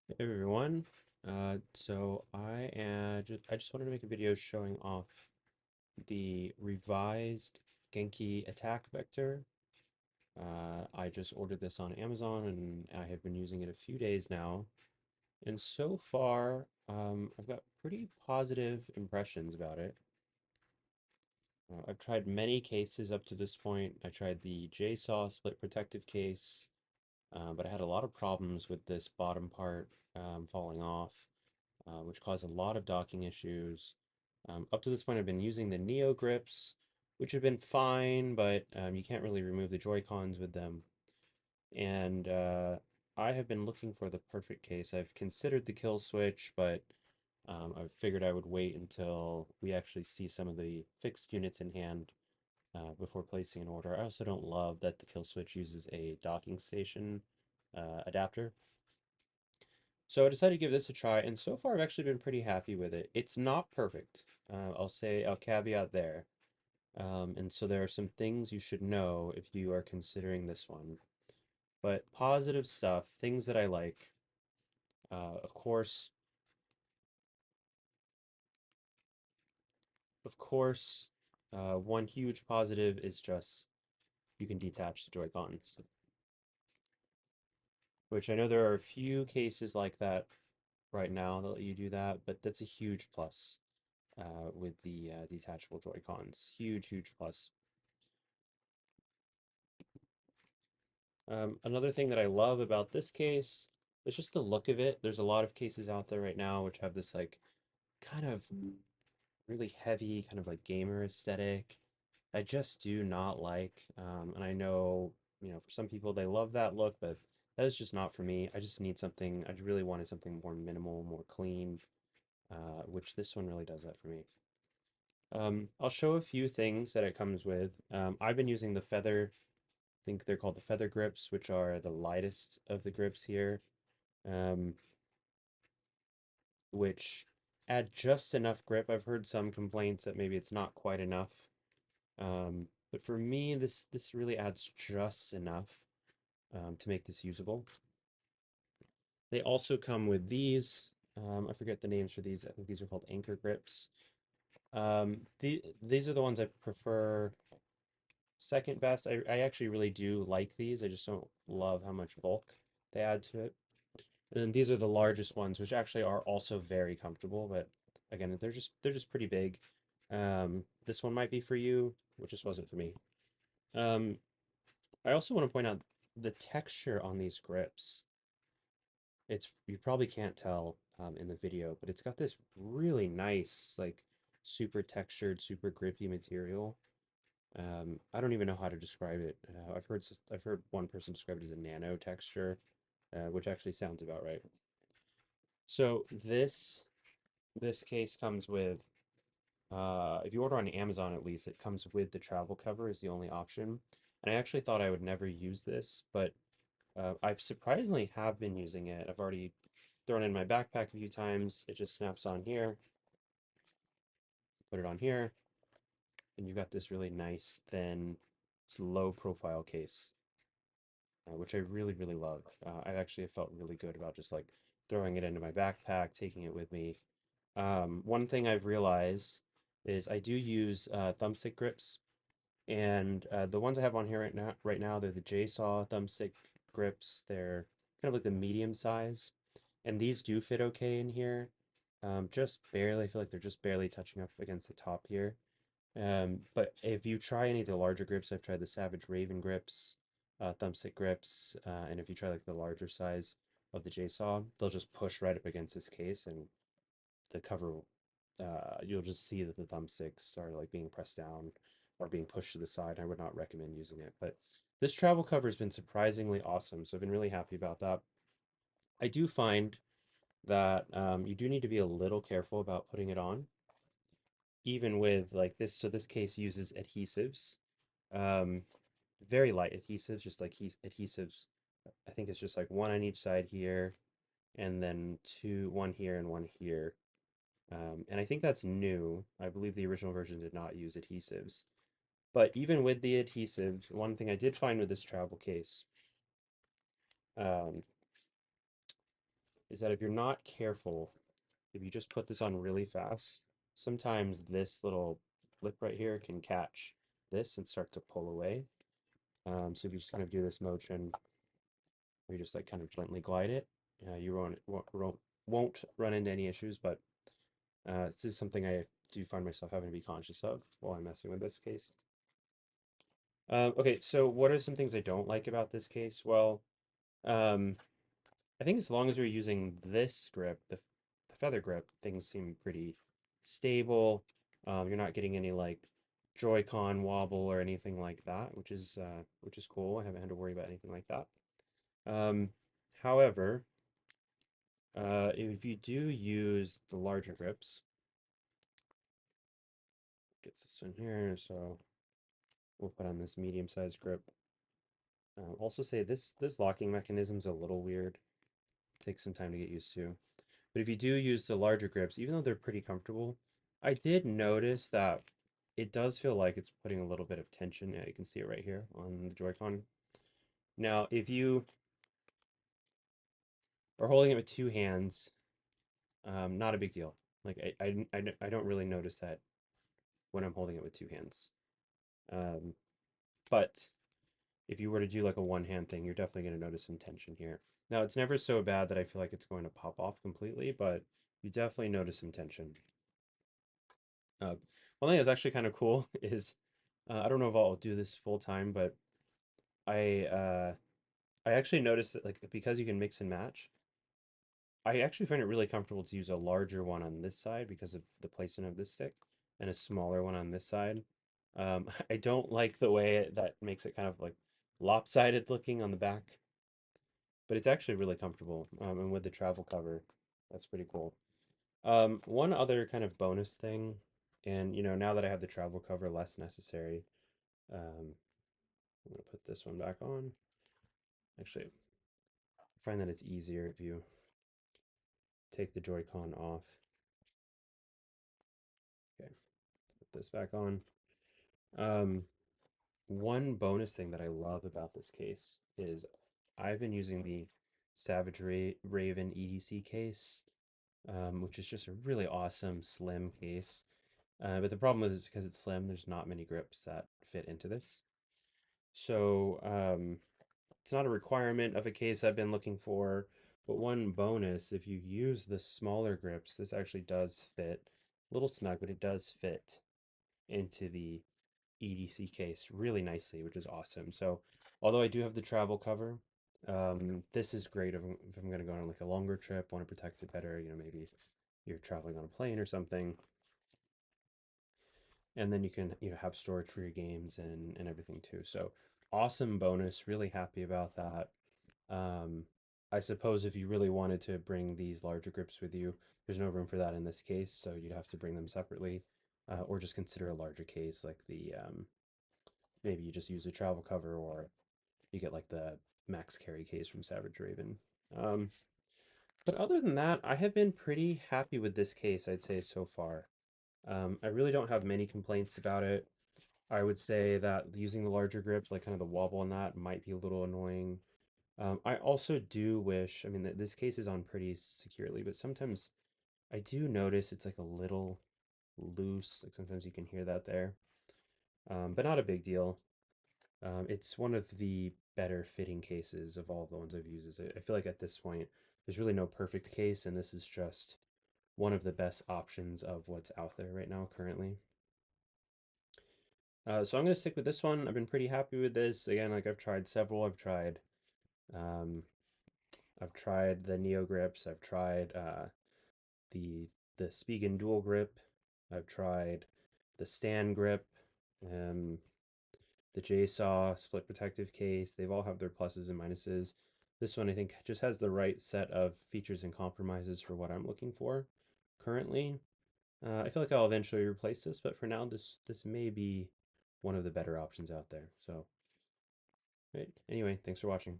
Hey everyone. I just wanted to make a video showing off the revised Genki Attack Vector. I just ordered this on Amazon and I have been using it a few days now. And so far, I've got pretty positive impressions about it. I've tried many cases up to this point. I tried the JSAW split protective case, but I had a lot of problems with this bottom part falling off. Which caused a lot of docking issues. Up to this point, I've been using the Neo grips, which have been fine, but you can't really remove the Joy-Cons with them. And I have been looking for the perfect case. I've considered the kill switch, but I figured I would wait until we actually see some of the fixed units in hand before placing an order. I also don't love that the kill switch uses a docking station adapter. So I decided to give this a try, and so far I've actually been pretty happy with it. It's not perfect. I'll caveat there. And so there are some things you should know if you are considering this one. But positive stuff, things that I like. Of course, one huge positive is just you can detach the Joy-Cons, which I know there are a few cases like that right now that let you do that, but that's a huge plus with the detachable Joy-Cons. Huge, huge plus. Another thing that I love about this case is just the look of it. There's a lot of cases out there right now which have this like kind of really heavy, kind of like gamer aesthetic. I just do not like, and I know, for some people they love that look, but that is just not for me. I just need something, I really wanted something more minimal, more clean, which this one really does that for me. I'll show a few things that it comes with. I've been using the feather think they're called the feather grips, which are the lightest of the grips here, um, which add just enough grip. I've heard some complaints that maybe it's not quite enough, but for me, this really adds just enough to make this usable. They also come with these. I forget the names for these. I think these are called anchor grips. These are the ones I prefer second best. I actually really do like these. I just don't love how much bulk they add to it. And then these are the largest ones, which actually are also very comfortable, but again, they're just pretty big. This one might be for you, which just wasn't for me. Um, I also want to point out the texture on these grips. It's you probably can't tell in the video, but it's got this really nice, like super textured, super grippy material. I don't even know how to describe it. I've heard one person describe it as a nano texture, which actually sounds about right. So this case comes with if you order on Amazon at least, it comes with the travel cover is the only option. And I actually thought I would never use this, but I've surprisingly have been using it. I've already thrown it in my backpack a few times. It just snaps on here, put it on here, and you've got this really nice, thin, low profile case, which I really, really love. I actually have felt really good about just like throwing it into my backpack, taking it with me. One thing I've realized is I do use thumbstick grips, and the ones I have on here right now, they're the JSAW thumbstick grips. They're kind of like the medium size, and these do fit okay in here. Just barely. I feel like they're just barely touching up against the top here. But if you try any of the larger grips, I've tried the Savage Raven grips, thumbstick grips, and if you try like the larger size of the JSAW, they'll just push right up against this case, and the cover, you'll just see that the thumbsticks are like being pressed down or being pushed to the side. I would not recommend using it, but this travel cover has been surprisingly awesome, so I've been really happy about that. I do find that you do need to be a little careful about putting it on, even with like this. So this case uses adhesives, um, very light adhesives, just like adhesives. I think it's just like one on each side here, and then one here and one here. And I think that's new. I believe the original version did not use adhesives. But even with the adhesive, one thing I did find with this travel case, um, is that if you're not careful, if you just put this on really fast, sometimes this little lip right here can catch this and start to pull away. So if you just kind of do this motion, where you just like kind of gently glide it, you won't run into any issues, but this is something I do find myself having to be conscious of while I'm messing with this case. Okay, so what are some things I don't like about this case? Well, um, I think as long as you're using this grip, the feather grip, things seem pretty stable. You're not getting any like Joy-Con wobble or anything like that, which is cool. I haven't had to worry about anything like that. Um, However, if you do use the larger grips, gets this one here, so we'll put on this medium-sized grip. Also say this locking mechanism's a little weird. Takes some time to get used to. But if you do use the larger grips, even though they're pretty comfortable, I did notice that it does feel like it's putting a little bit of tension. Yeah, you can see it right here on the Joy-Con. Now, if you are holding it with two hands, not a big deal. Like I don't really notice that when I'm holding it with two hands. Um, but if you were to do like a one-hand thing, you're definitely going to notice some tension here. Now, it's never so bad that I feel like it's going to pop off completely, but you definitely notice some tension. One thing that's actually kind of cool is I don't know if I'll do this full time, but I uh, I actually noticed that like because you can mix and match, I actually find it really comfortable to use a larger one on this side because of the placement of this stick and a smaller one on this side. I don't like the way that makes it kind of like lopsided looking on the back, but it's actually really comfortable. And with the travel cover, that's pretty cool. One other kind of bonus thing, and now that I have the travel cover, less necessary. I'm gonna put this one back on. Actually, I find that it's easier if you take the Joy-Con off. Okay, put this back on. Um, One bonus thing that I love about this case is I've been using the Savage Raven EDC case, which is just a really awesome slim case. But the problem is because it's slim, there's not many grips that fit into this. So it's not a requirement of a case I've been looking for, but one bonus, if you use the smaller grips, this actually does fit. A little snug, but it does fit into the EDC case really nicely, which is awesome. So although I do have the travel cover, this is great if I'm going to go on like a longer trip, want to protect it better, maybe you're traveling on a plane or something. And then you can have storage for your games and everything too. So awesome bonus, really happy about that. Um, I suppose if you really wanted to bring these larger grips with you, there's no room for that in this case, so you'd have to bring them separately, or just consider a larger case like the maybe you just use a travel cover, or you get like the max carry case from Savage Raven. Um, but other than that, I have been pretty happy with this case, I'd say so far. I really don't have many complaints about it. I would say that using the larger grips, like kind of the wobble on that, might be a little annoying. I also do wish, I mean, this case is on pretty securely, but sometimes I do notice it's like a little loose. Like sometimes you can hear that there, but not a big deal. It's one of the better fitting cases of all the ones I've used. I feel like at this point, there's really no perfect case, and this is just one of the best options of what's out there right now currently. So I'm gonna stick with this one. I've been pretty happy with this. Again, like I've tried several. Um, I've tried the Neo grips. I've tried the the Spigen dual grip. I've tried the Stan grip, the JSAW split protective case. They've all have their pluses and minuses. This one I think just has the right set of features and compromises for what I'm looking for currently. I feel like I'll eventually replace this, but for now, this may be one of the better options out there. So, right. Anyway, thanks for watching.